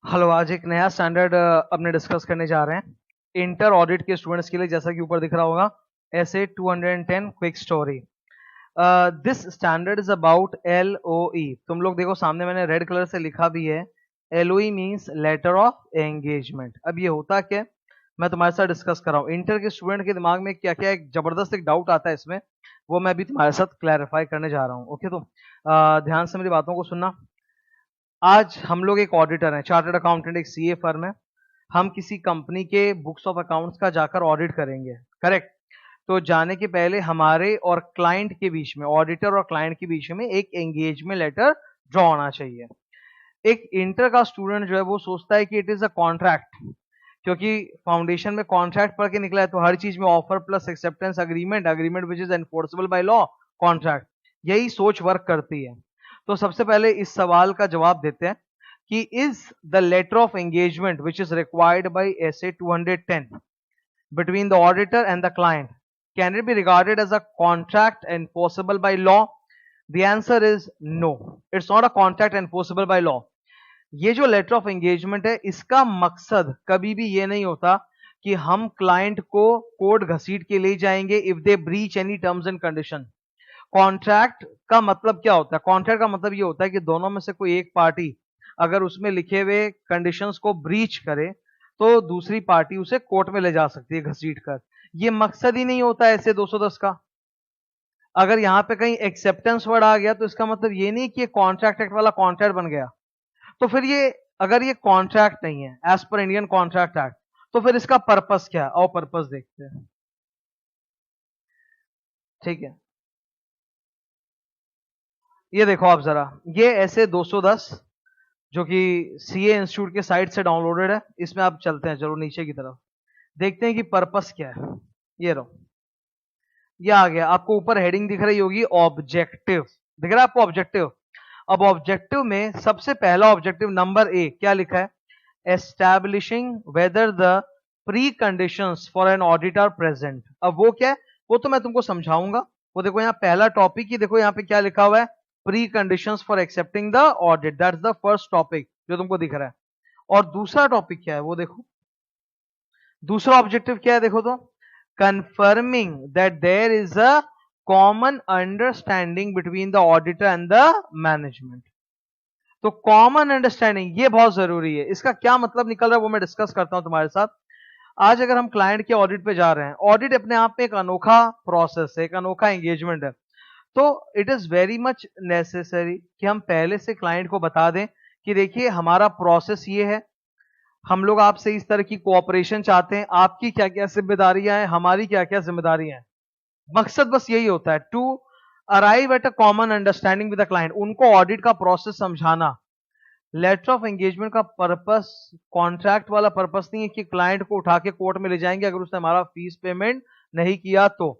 Hello, आज एक नया स्टैंडर्ड अपने डिस्कस करने जा रहे हैं इंटर ऑडिट के स्टूडेंट्स के लिए। जैसा कि ऊपर दिख रहा होगा, ऐसे 210 quick story. This standard is about LOE। तुम लोग देखो, सामने मैंने रेड कलर से लिखा भी है, LOE means letter of engagement. अब ये होता क्या है, मैं तुम्हारे साथ डिस्कस कर रहा हूँ। इंटर के स्टूडेंट के दिमाग में क्या क्या एक जबरदस्त एक डाउट आता है इसमें, वो मैं भी तुम्हारे साथ क्लैरिफाई करने जा रहा हूँ। ओके, तो ध्यान से मेरी बातों को सुनना। आज हम लोग एक ऑडिटर हैं, चार्टर्ड अकाउंटेंट, एक CA फर्म है। हम किसी कंपनी के बुक्स ऑफ अकाउंट्स का जाकर ऑडिट करेंगे, करेक्ट। तो जाने के पहले हमारे और क्लाइंट के बीच में, ऑडिटर और क्लाइंट के बीच में एक एंगेजमेंट लेटर ड्रॉ होना चाहिए। एक इंटर का स्टूडेंट जो है वो सोचता है कि इट इज अ कॉन्ट्रैक्ट, क्योंकि फाउंडेशन में कॉन्ट्रैक्ट पढ़ के निकला है, तो हर चीज में offer plus acceptance agreement, agreement which is enforceable by law, contract, यही सोच वर्क करती है। तो सबसे पहले इस सवाल का जवाब देते हैं कि is the letter of engagement which is required by SA 210 between the auditor and the client, can it be regarded as a contract enforceable by law? The answer is no, it's not a contract enforceable by law. ये जो letter of engagement है, इसका मकसद कभी भी ये नहीं होता कि हम क्लाइंट को कोर्ट घसीट के ले जाएंगे if they breach any terms and condition. Contract का मतलब क्या होता है? कॉन्ट्रैक्ट का मतलब ये होता है कि दोनों में से कोई एक पार्टी अगर उसमें लिखे हुए कंडीशंस को ब्रीच करे तो दूसरी पार्टी उसे कोर्ट में ले जा सकती है घसीट कर। ये मकसद ही नहीं होता ऐसे 210 का। अगर यहाँ पे कहीं एक्सेप्टेंस वर्ड आ गया तो इसका मतलब ये नहीं कि कॉन्ट्रैक्ट एक्ट वाला कॉन्ट्रैक्ट बन गया। तो फिर ये, अगर ये कॉन्ट्रैक्ट नहीं है as per Indian contract act, तो फिर इसका पर्पस क्या है? और पर्पस देखते हैं, ठीक है। ये देखो आप जरा, ये ऐसे 210 जो कि CA इंस्टीट्यूट के साइट से डाउनलोडेड है। इसमें आप चलते हैं, चलो नीचे की तरफ देखते हैं कि पर्पस क्या है। ये रहो, ये आ गया। आपको ऊपर हेडिंग दिख रही होगी, ऑब्जेक्टिव दिख रहा है आपको, ऑब्जेक्टिव। अब ऑब्जेक्टिव में सबसे पहला ऑब्जेक्टिव नंबर A क्या लिखा है? Establishing whether the preconditions for an audit are present. अब वो क्या है, वो तो मैं तुमको समझाऊंगा। वो देखो यहाँ पहला टॉपिक ही देखो, यहाँ पे क्या लिखा हुआ है, pre conditions for accepting the audit, that's the first topic जो तुमको दिख रहा है। और दूसरा टॉपिक क्या है वो देखो, दूसरा ऑब्जेक्टिव क्या है देखो तो, confirming that there is a common understanding between the auditor and the management. तो कॉमन अंडरस्टैंडिंग ये बहुत जरूरी है। इसका क्या मतलब निकल रहा है वो मैं डिस्कस करता हूं तुम्हारे साथ। आज अगर हम क्लाइंट के ऑडिट पे जा रहे हैं, ऑडिट अपने आप में एक अनोखा प्रोसेस है, एक अनोखा एंगेजमेंट है। तो it is very much necessary कि हम पहले से क्लाइंट को बता दें कि देखिए हमारा प्रोसेस ये है, हम लोग आपसे इस तरह की कोऑपरेशन चाहते हैं, आपकी क्या क्या जिम्मेदारियां हैं, हमारी क्या क्या जिम्मेदारियां हैं। मकसद बस यही होता है, to arrive at a common understanding with the client, उनको ऑडिट का प्रोसेस समझाना। लेटर ऑफ एंगेजमेंट का पर्पस कॉन्ट्रैक्ट वाला पर्पस नहीं है कि क्लाइंट को उठा के कोर्ट में ले जाएंगे अगर उसने हमारा फीस पेमेंट नहीं किया तो।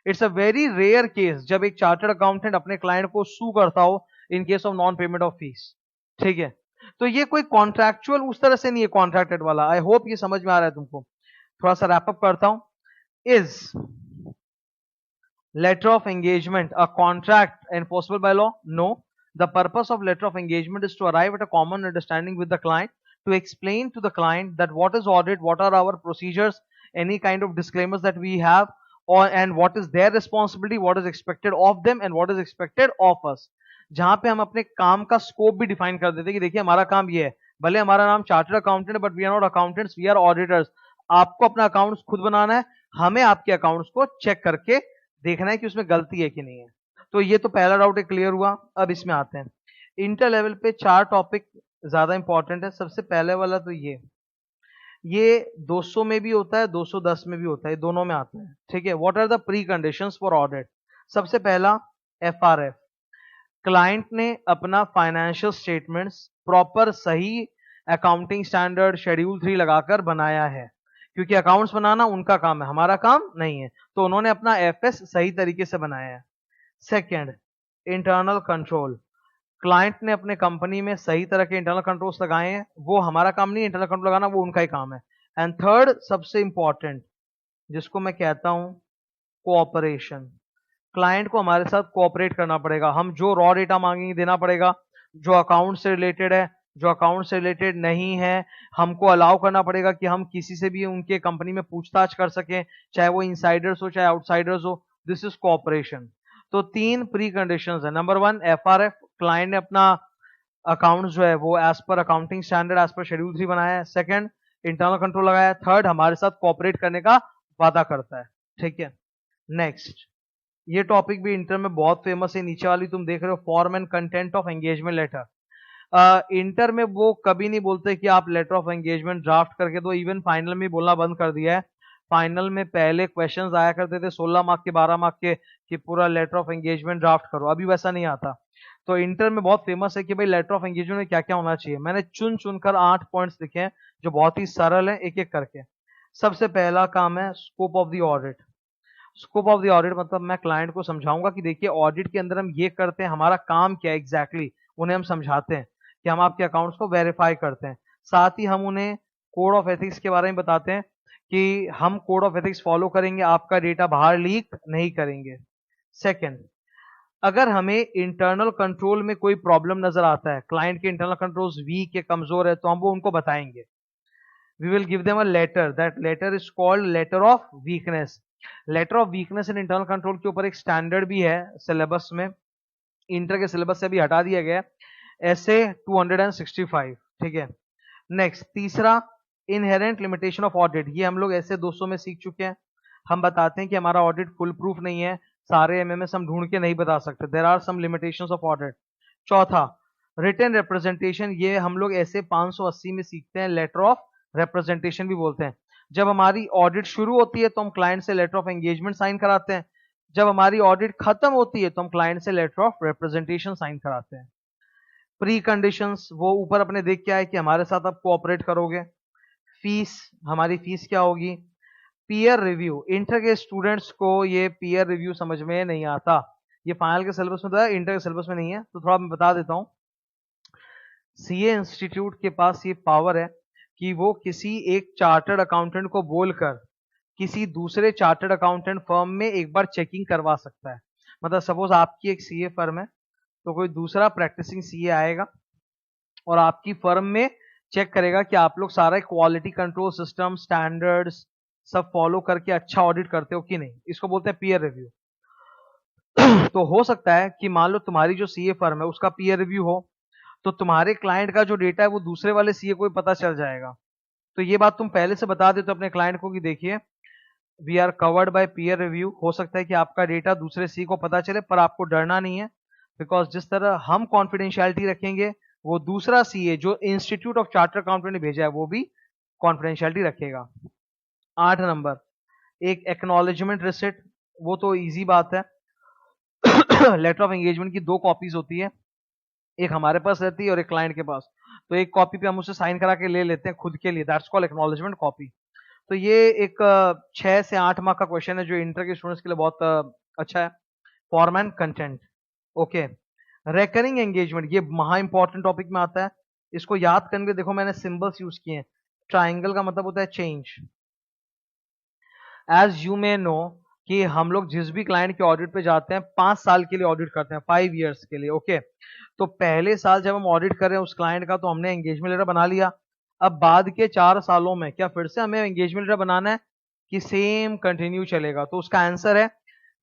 It's a very rare case जब एक चार्टर्ड अकाउंटेंट अपने क्लाइंट को सू करता हो in case of non payment of fees, ठीक है। तो ये कोई कॉन्ट्रैक्चुअल उस तरह से नहीं है, कॉन्ट्रैक्टेड वाला। आई होप ये समझ में आ रहा है तुमको। थोड़ा सा रैपअप करता हूं। Is letter of engagement a contract enforceable by law? No. The purpose of letter of engagement is to arrive at a common understanding with the client, to explain to the client that what is audit, what are our procedures, any kind of disclaimers that we have, or and what is their responsibility, what is expected of them and what is expected of us। जहां पे हम अपने काम का scope भी define कर देते हैं कि देखिए हमारा काम ये है, भले हमारा नाम chartered accountant, but we are not accountants, we are auditors. आपको अपना अकाउंट्स खुद बनाना है, हमें आपके अकाउंट्स को चेक करके देखना है कि उसमें गलती है कि नहीं है। तो ये तो पहला डाउट क्लियर हुआ। अब इसमें आते हैं, इंटर लेवल पे 4 टॉपिक ज्यादा इंपॉर्टेंट है। सबसे पहले वाला तो ये 200 में भी होता है, 210 में भी होता है, दोनों में आता है, ठीक है। What are the preconditions for audit? सबसे पहला FRF, क्लाइंट ने अपना फाइनेंशियल स्टेटमेंट्स प्रॉपर सही अकाउंटिंग स्टैंडर्ड शेड्यूल 3 लगाकर बनाया है, क्योंकि अकाउंट्स बनाना उनका काम है, हमारा काम नहीं है। तो उन्होंने अपना FS सही तरीके से बनाया है। सेकंड, इंटरनल कंट्रोल, क्लाइंट ने अपने कंपनी में सही तरह के इंटरनल कंट्रोल्स लगाए हैं, वो हमारा काम नहीं है इंटरनल कंट्रोल लगाना, वो उनका ही काम है। एंड थर्ड सबसे इंपॉर्टेंट, जिसको मैं कहता हूं कोऑपरेशन, क्लाइंट को हमारे साथ कोऑपरेट करना पड़ेगा। हम जो रॉ डेटा मांगेंगे देना पड़ेगा, जो अकाउंट से रिलेटेड है, जो अकाउंट से रिलेटेड नहीं है, हमको अलाउ करना पड़ेगा कि हम किसी से भी उनके कंपनी में पूछताछ कर सकें, चाहे वो इनसाइडर्स हो चाहे आउटसाइडर्स हो। This is cooperation. तो 3 प्री कंडीशंस है। नंबर 1 एफआरएफ, क्लाइंट ने अपना अकाउंट जो है वो as per accounting standard as per schedule 3 बनाया है। सेकंड, इंटरनल कंट्रोल लगाया है। थर्ड, हमारे साथ कोऑपरेट करने का वादा करता है। ठीक है, नेक्स्ट, ये टॉपिक भी इंटर में बहुत फेमस है। नीचे वाली तुम देख रहे हो, form and content of engagement letter. Inter में वो कभी नहीं बोलते कि आप लेटर ऑफ एंगेजमेंट ड्राफ्ट करके दो, इवन फाइनल में बोलना बंद कर दिया है। फाइनल में पहले क्वेश्चंस आया करते थे 16 मार्क के, 12 मार्क के, कि पूरा लेटर ऑफ एंगेजमेंट ड्राफ्ट करो। अभी वैसा नहीं आता। तो इंटर में बहुत फेमस है कि भाई लेटर ऑफ एंगेजमेंट में क्या क्या होना चाहिए। मैंने चुन चुनकर 8 पॉइंट्स लिखे हैं जो बहुत ही सरल है, एक एक करके। सबसे पहला काम है scope of the audit. Scope of the audit मतलब मैं क्लाइंट को समझाऊंगा कि देखिए ऑडिट के अंदर हम ये करते हैं, हमारा काम क्या है एग्जैक्टली, उन्हें हम समझाते हैं कि हम आपके अकाउंट्स को वेरीफाई करते हैं। साथ ही हम उन्हें कोड ऑफ एथिक्स के बारे में बताते हैं कि हम कोड ऑफ एथिक्स फॉलो करेंगे, आपका डेटा बाहर लीक नहीं करेंगे। सेकेंड, अगर हमें इंटरनल कंट्रोल में कोई प्रॉब्लम नजर आता है, क्लाइंट के इंटरनल कंट्रोल्स वीक है, कमजोर है, तो हम वो उनको बताएंगे। We will give them a letter, that letter is called letter of weakness. Letter of weakness in internal control के ऊपर एक स्टैंडर्ड भी है सिलेबस में, इंटर के सिलेबस से भी हटा दिया गया है, ऐसे 265। ठीक है, नेक्स्ट, तीसरा, इनहेरेंट लिमिटेशन ऑफ ऑडिट। ये हम लोग ऐसे 200 में सीख चुके हैं। हम बताते हैं कि हमारा ऑडिट फुल प्रूफ नहीं है, सारे एमएमएस हम ढूंढ के नहीं बता सकते, there are some limitations of audit. चौथा, रिटन रिप्रेजेंटेशन। ये हम लोग ऐसे 580 में सीखते हैं, लेटर ऑफ रिप्रेजेंटेशन भी बोलते हैं। जब हमारी ऑडिट शुरू होती है तो हम क्लाइंट से लेटर ऑफ एंगेजमेंट साइन कराते हैं, जब हमारी ऑडिट खत्म होती है तो हम क्लाइंट से लेटर ऑफ रिप्रेजेंटेशन साइन कराते हैं। प्री कंडीशंस वो ऊपर अपने देख के आए कि हमारे साथ आप कोऑपरेट करोगे। फीस, हमारी फीस क्या होगी। पीयर रिव्यू, इंटर के स्टूडेंट्स को ये पीयर रिव्यू समझ में नहीं आता, ये फाइनल के सिलेबस में था, इंटर के सिलेबस में नहीं है, तो थोड़ा मैं बता देता हूं। सीए इंस्टीट्यूट के पास ये पावर है कि वो किसी एक चार्टर्ड अकाउंटेंट को बोलकर किसी दूसरे चार्टर्ड अकाउंटेंट फर्म में एक बार चेकिंग करवा सकता है। मतलब सपोज आपकी एक सीए फर्म है, तो कोई दूसरा प्रैक्टिसिंग सीए आएगा और आपकी फर्म में चेक करेगा कि आप लोग सारा क्वालिटी कंट्रोल सिस्टम, स्टैंडर्ड्स सब फॉलो करके अच्छा ऑडिट करते हो कि नहीं। इसको बोलते हैं पीयर रिव्यू। तो हो सकता है कि मान लो तुम्हारी जो सीए फर्म है उसका पीयर रिव्यू हो, तो तुम्हारे क्लाइंट का जो डेटा है वो दूसरे वाले सीए को भी पता चल जाएगा। तो ये बात तुम पहले से बता देते हो अपने क्लाइंट को कि देखिए we are covered by peer review. हो सकता है कि आपका डेटा दूसरे सीए को पता चले, पर आपको डरना नहीं है, बिकॉज जिस तरह हम कॉन्फिडेंशियलिटी रखेंगे वो दूसरा सीए जो इंस्टीट्यूट ऑफ चार्टर अकाउंटेंट ने भेजा है वो भी कॉन्फिडेंशियलिटी रखेगा। 8 नंबर, एक एक्नॉलेजमेंट रिसिट। वो तो इजी बात है। लेटर ऑफ एंगेजमेंट की 2 कॉपीज होती है, एक हमारे पास रहती है और एक क्लाइंट के पास। तो एक कॉपी पे हम उसे साइन करा के ले लेते हैं खुद के लिए, दैट्स कॉल्ड एक्नॉलेजमेंट कॉपी। तो ये एक 6 से 8 मार्क का क्वेश्चन है जो इंटर के स्टूडेंट्स के लिए बहुत अच्छा है। Form and content, okay. Recurring engagement, ये महा इंपॉर्टेंट टॉपिक में आता है। इसको याद करने के देखो मैंने सिंबल्स यूज किए हैं। ट्राइंगल का मतलब होता है change. As you may know कि हम लोग जिस भी क्लाइंट के ऑडिट पे जाते हैं 5 साल के लिए ऑडिट करते हैं, 5 इयर्स के लिए, ओके। तो पहले साल जब हम ऑडिट कर रहे हैं उस क्लाइंट का, तो हमने एंगेजमेंट लेटर बना लिया। अब बाद के 4 सालों में क्या फिर से हमें एंगेजमेंट लेटर बनाना है कि सेम कंटिन्यू चलेगा? तो उसका आंसर है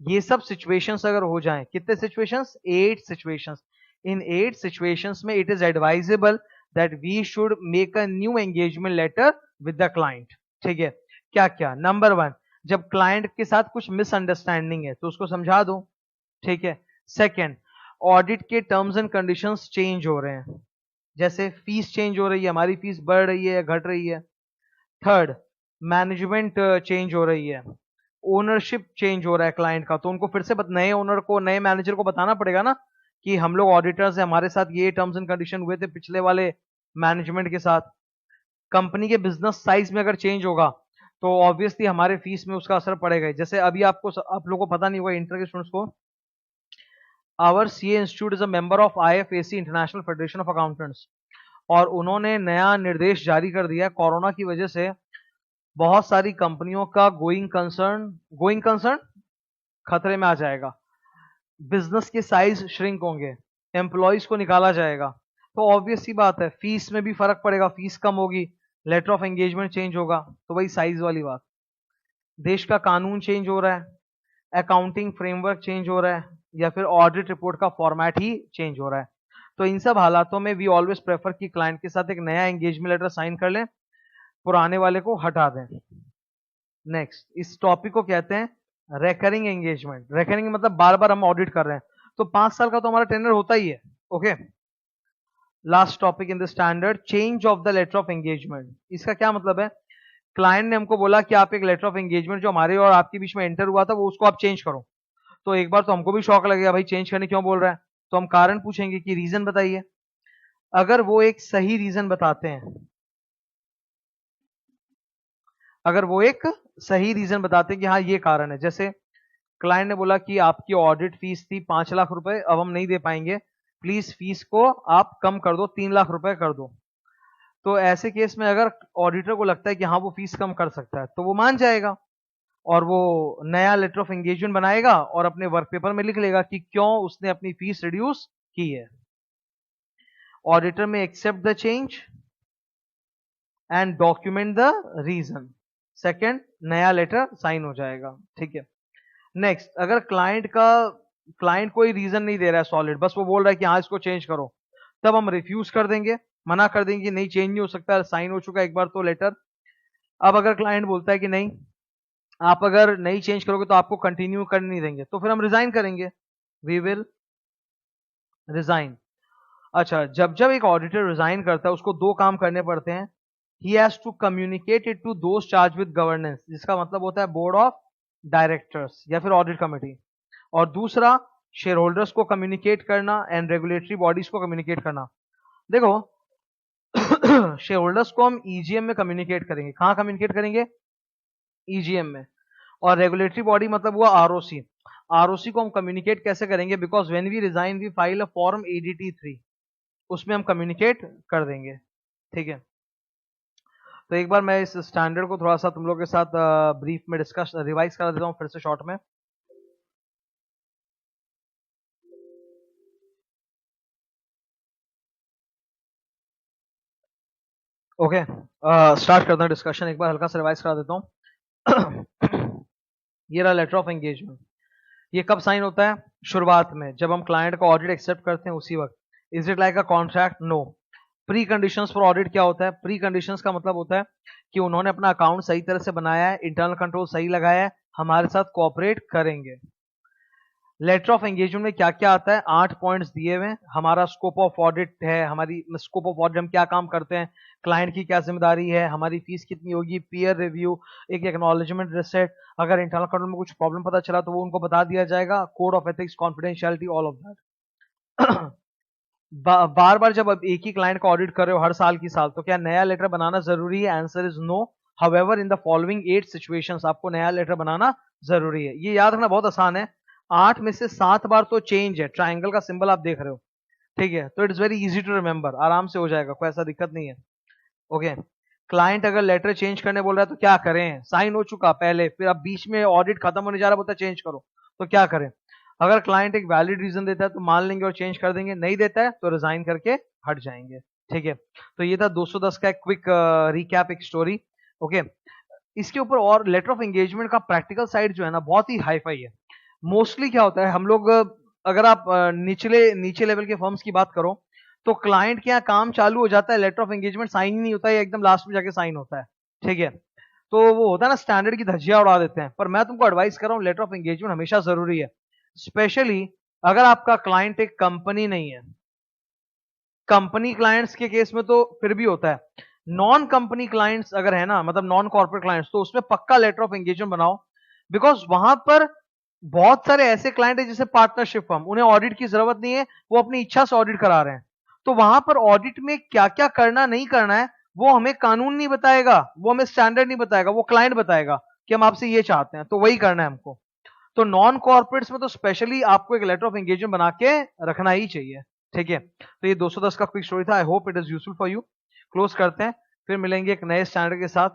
ये सब सिचुएशंस अगर हो जाएं, कितने सिचुएशंस? 8 सिचुएशंस। इन 8 सिचुएशंस में it is advisable that we should make a new engagement letter with the client. ठीक है, क्या क्या? नंबर 1, जब क्लाइंट के साथ कुछ मिसअंडरस्टैंडिंग है तो उसको समझा दो। ठीक है। सेकंड, ऑडिट के टर्म्स एंड कंडीशंस चेंज हो रहे हैं, जैसे फीस चेंज हो रही है, हमारी फीस बढ़ रही है या घट रही है। थर्ड, मैनेजमेंट चेंज हो रही है, ओनरशिप चेंज हो रहा है क्लाइंट का, तो उनको फिर से नए ओनर को, नए मैनेजर को बताना पड़ेगा ना कि हम लोग ऑडिटर्स हैं, हमारे साथ ये टर्म्स एंड कंडीशन हुए थे पिछले वाले मैनेजमेंट के साथ। कंपनी के बिजनेस साइज में अगर चेंज होगा तो ऑब्वियसली हमारे फीस में उसका असर पड़ेगा। जैसे अभी आप लोगों को पता नहीं होगा, इंटर के स्टूडेंट्स को, our CA institute is a member of IFAC, international federation of accountants, और उन्होंने नया निर्देश जारी कर दिया। कोरोना की वजह से बहुत सारी कंपनियों का गोइंग कंसर्न खतरे में आ जाएगा, बिजनेस के साइज श्रिंक होंगे, एम्प्लॉयज को निकाला जाएगा। तो ऑब्वियस सी बात है फीस में भी फर्क पड़ेगा, फीस कम होगी, लेटर ऑफ एंगेजमेंट चेंज होगा। तो वही साइज वाली बात, देश का कानून चेंज हो रहा है, अकाउंटिंग फ्रेमवर्क चेंज हो रहा है, या फिर ऑडिट रिपोर्ट का फॉर्मेट ही चेंज हो रहा है। तो इन सब हालातों में वी ऑलवेज प्रेफर कि क्लाइंट के साथ एक नया एंगेजमेंट लेटर साइन कर लें, पुराने वाले को हटा दें। नेक्स्ट, इस टॉपिक को कहते हैं रेकरिंग एंगेजमेंट। रेकरिंग मतलब बार बार हम ऑडिट कर रहे हैं, तो 5 साल का तो हमारा टेंडर होता ही है। Okay, last topic in the standard, change of the letter of engagement. इसका क्या मतलब है, क्लाइंट ने हमको बोला कि आप एक लेटर ऑफ एंगेजमेंट जो हमारे और आपके बीच में एंटर हुआ था वो उसको आप चेंज करो। तो एक बार तो हमको भी शौक लगेगा, भाई चेंज करने क्यों बोल रहा है, तो हम कारण पूछेंगे कि रीजन बताइए। अगर वो एक सही रीजन बताते हैं, अगर वो एक सही रीजन बताते हैं कि हाँ ये कारण है, जैसे क्लाइंट ने बोला कि आपकी ऑडिट फीस थी 5 लाख रुपए, अब हम नहीं दे पाएंगे, प्लीज फीस को आप कम कर दो, 3 लाख रुपए कर दो। तो ऐसे केस में अगर ऑडिटर को लगता है कि हाँ वो फीस कम कर सकता है तो वो मान जाएगा और वो नया लेटर ऑफ एंगेजमेंट बनाएगा और अपने वर्क पेपर में लिख लेगा कि क्यों उसने अपनी फीस रिड्यूस की है। Auditor may accept the change and document the reason, second नया लेटर साइन हो जाएगा। ठीक है, नेक्स्ट, अगर क्लाइंट कोई रीजन नहीं दे रहा है सॉलिड, बस वो बोल रहा है कि हाँ इसको चेंज करो, तब हम रिफ्यूज कर देंगे, मना कर देंगे कि नहीं चेंज नहीं हो सकता, साइन हो चुका है एक बार तो लेटर। अब अगर क्लाइंट बोलता है कि नहीं आप अगर नहीं चेंज करोगे तो आपको कंटिन्यू कर नहीं देंगे, तो फिर हम रिजाइन करेंगे, वी विल रिजाइन। अच्छा, जब जब एक ऑडिटर रिजाइन करता है उसको 2 काम करने पड़ते हैं, he has to communicate it to those charged with governance, जिसका मतलब होता है बोर्ड ऑफ डायरेक्टर्स या फिर ऑडिट कमेटी, और दूसरा शेयर होल्डर्स को कम्युनिकेट करना एंड रेगुलेटरी बॉडीज को कम्युनिकेट करना। देखो शेयर होल्डर्स को हम ईजीएम में कम्युनिकेट करेंगे, कहां कम्युनिकेट करेंगे, ईजीएम में, और रेगुलेटरी बॉडी मतलब हुआ आरओसी। आरओसी को हम कम्युनिकेट कैसे करेंगे, because when we resign we file a form ADT 3, उसमें हम कम्युनिकेट कर देंगे। ठीक है, तो एक बार मैं इस स्टैंडर्ड को थोड़ा सा तुम लोग के साथ ब्रीफ में डिस्कस रिवाइज करा देता हूँ फिर से शॉर्ट में। ओके, स्टार्ट करते हैं डिस्कशन, एक बार हल्का सा रिवाइज करा देता हूँ। ये रहा लेटर ऑफ एंगेजमेंट, ये कब साइन होता है, शुरुआत में जब हम क्लाइंट का ऑडिट एक्सेप्ट करते हैं उसी वक्त। Is it like a contract, no. Preconditions for audit क्या होता है, प्री कंडीशंस का मतलब होता है कि उन्होंने अपना अकाउंट सही तरह से बनाया है, इंटरनल कंट्रोल सही लगाया है, हमारे साथ कोऑपरेट करेंगे। लेटर ऑफ एंगेजमेंट में क्या क्या आता है, 8 पॉइंट्स दिए हुए हैं, हमारा स्कोप ऑफ ऑडिट है, हमारी स्कोप ऑफ ऑडिट हम क्या काम करते हैं, क्लाइंट की क्या जिम्मेदारी है, हमारी फीस कितनी होगी, पीयर रिव्यू, एक एक्नॉलेजमेंट रिसेट, अगर इंटरनल कंट्रोल में कुछ प्रॉब्लम पता चला तो वो उनको बता दिया जाएगा, code of ethics, confidentiality, all of that. बार बार जब अब एक ही क्लाइंट का ऑडिट कर रहे हो हर साल की साल, तो क्या नया लेटर बनाना जरूरी है, answer is no. However in the following 8 situations आपको नया लेटर बनाना जरूरी है। ये याद रखना बहुत आसान है, 8 में से 7 बार तो चेंज है, ट्राइंगल का सिंबल आप देख रहे हो, ठीक है, तो it's very easy to remember, आराम से हो जाएगा, कोई ऐसा दिक्कत नहीं है। ओके, क्लाइंट अगर लेटर चेंज करने बोल रहा है तो क्या करें, साइन हो चुका पहले, फिर अब बीच में ऑडिट खत्म होने जा रहा, बोलता है चेंज करो, तो क्या करें। अगर क्लाइंट एक वैलिड रीजन देता है तो मान लेंगे और चेंज कर देंगे, नहीं देता है तो रिजाइन करके हट जाएंगे। ठीक है, तो ये था 210 का एक क्विक रिकैप, एक स्टोरी। ओके, इसके ऊपर और लेटर ऑफ एंगेजमेंट का प्रैक्टिकल साइड जो है ना बहुत ही हाई फाई है। मोस्टली क्या होता है, हम लोग अगर आप नीचे लेवल के फर्म्स की बात करो तो क्लाइंट के यहाँ काम चालू हो जाता है, लेटर ऑफ एंगेजमेंट साइन ही नहीं होता है, एकदम लास्ट में जाके साइन होता है। ठीक है, तो वो होता है ना स्टैंडर्ड की धज्जियां उड़ा देते हैं, पर मैं तुमको एडवाइस कर रहा हूँ लेटर ऑफ एंगेजमेंट हमेशा जरूरी है, स्पेशली अगर आपका क्लाइंट एक कंपनी नहीं है। कंपनी क्लाइंट्स के केस में तो फिर भी होता है, नॉन कंपनी क्लाइंट्स अगर है ना, मतलब नॉन कॉर्पोरेट क्लाइंट्स, तो उसमें पक्का लेटर ऑफ एंगेजमेंट बनाओ, बिकॉज वहां पर बहुत सारे ऐसे क्लाइंट है जैसे पार्टनरशिप फर्म, उन्हें ऑडिट की जरूरत नहीं है, वो अपनी इच्छा से ऑडिट करा रहे हैं, तो वहां पर ऑडिट में क्या क्या करना नहीं करना है वो हमें कानून नहीं बताएगा, वो हमें स्टैंडर्ड नहीं बताएगा, वो क्लाइंट बताएगा कि हम आपसे ये चाहते हैं, तो वही करना है हमको। तो नॉन कॉर्पोरेट्स में तो स्पेशली आपको एक लेटर ऑफ एंगेजमेंट बना के रखना ही चाहिए। ठीक है, तो ये 210 का क्विक स्टोरी था, I hope it is useful for you. Close करते हैं, फिर मिलेंगे एक नए स्टैंडर्ड के साथ।